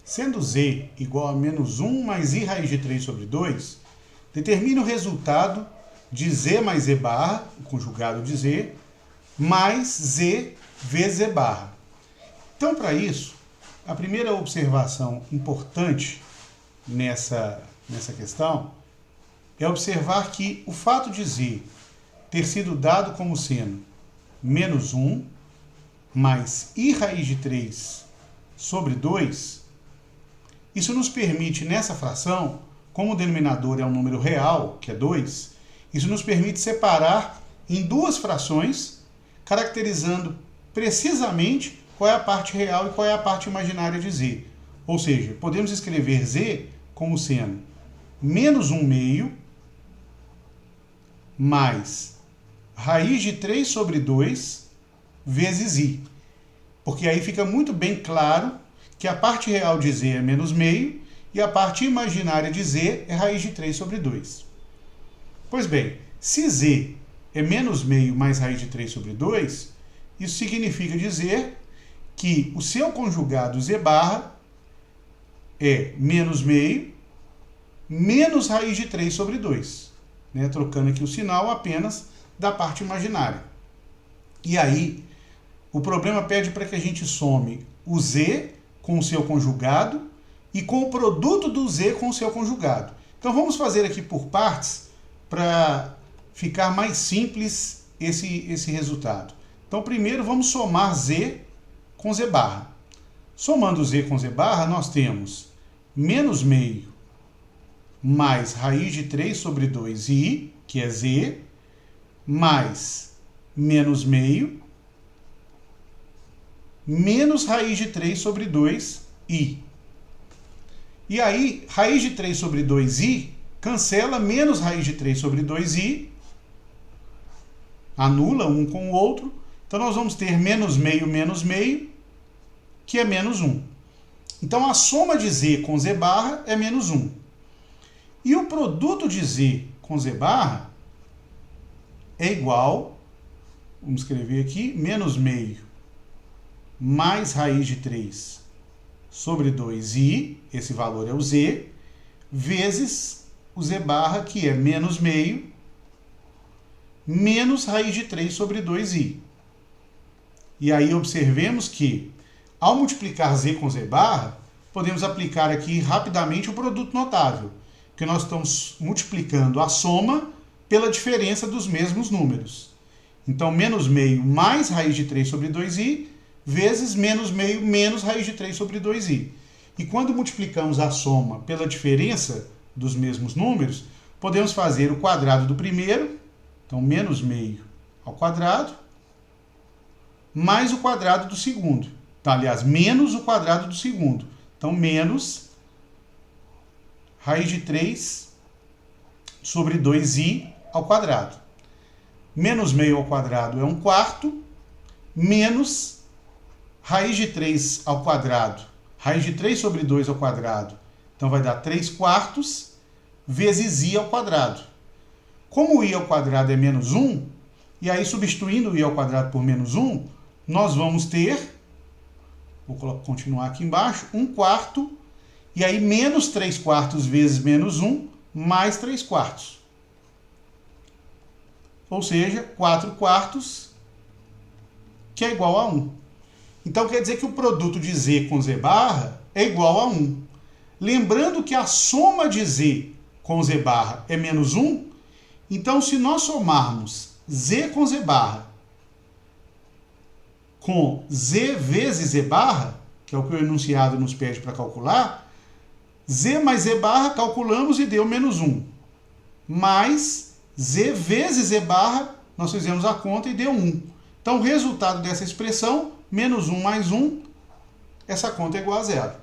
Sendo z igual a menos 1 mais i raiz de 3 sobre 2, determine o resultado de z mais z barra, o conjugado de z, mais z vezes z barra. Então, para isso, a primeira observação importante nessa questão é observar que o fato de z ter sido dado como sendo menos 1 mais i raiz de 3 sobre 2, isso nos permite, nessa fração, como o denominador é um número real, que é 2, isso nos permite separar em duas frações, caracterizando precisamente qual é a parte real e qual é a parte imaginária de z. Ou seja, podemos escrever z como sendo menos 1 meio mais raiz de 3 sobre 2 vezes i. Porque aí fica muito bem claro que a parte real de z é menos meio e a parte imaginária de z é raiz de 3 sobre 2. Pois bem, se z é menos meio mais raiz de 3 sobre 2, isso significa dizer que o seu conjugado z barra é menos meio menos raiz de 3 sobre 2. Né? Trocando aqui o sinal apenas da parte imaginária. E aí, o problema pede para que a gente some o z com o seu conjugado e com o produto do z com o seu conjugado. Então vamos fazer aqui por partes para ficar mais simples esse resultado. Então primeiro vamos somar z com z barra. Somando z com z barra, nós temos menos meio mais raiz de 3 sobre 2i, que é z, mais menos meio, menos raiz de 3 sobre 2i. E aí, raiz de 3 sobre 2i cancela menos raiz de 3 sobre 2i, anula um com o outro. Então, nós vamos ter menos meio, que é menos 1. Então, a soma de z com z barra é menos 1. E o produto de z com z barra é igual, vamos escrever aqui, menos meio mais raiz de 3 sobre 2i, esse valor é o z, vezes o z barra, que é menos meio, menos raiz de 3 sobre 2i. E aí observemos que, ao multiplicar z com z barra, podemos aplicar aqui rapidamente o produto notável, que nós estamos multiplicando a soma pela diferença dos mesmos números. Então, menos meio mais raiz de 3 sobre 2i, vezes menos meio menos raiz de 3 sobre 2i. E quando multiplicamos a soma pela diferença dos mesmos números, podemos fazer o quadrado do primeiro, então menos meio ao quadrado, mais o quadrado do segundo. Então, aliás, menos o quadrado do segundo. Então, menos raiz de 3 sobre 2i ao quadrado. Menos meio ao quadrado é 1/4, menos raiz de 3 ao quadrado, raiz de 3 sobre 2 ao quadrado, então vai dar 3/4, vezes i ao quadrado. Como o i ao quadrado é menos 1, e aí substituindo o i ao quadrado por menos 1, nós vamos ter, vou continuar aqui embaixo, 1/4, e aí menos 3/4 vezes menos 1, mais 3/4. Ou seja, 4/4, que é igual a 1. Então, quer dizer que o produto de z com z barra é igual a 1. Lembrando que a soma de z com z barra é menos 1, então, se nós somarmos z com z barra com z vezes z barra, que é o que o enunciado nos pede para calcular, z mais z barra calculamos e deu menos 1. Mais z vezes z barra, nós fizemos a conta e deu 1. Então, o resultado dessa expressão, menos 1 mais 1, essa conta é igual a 0.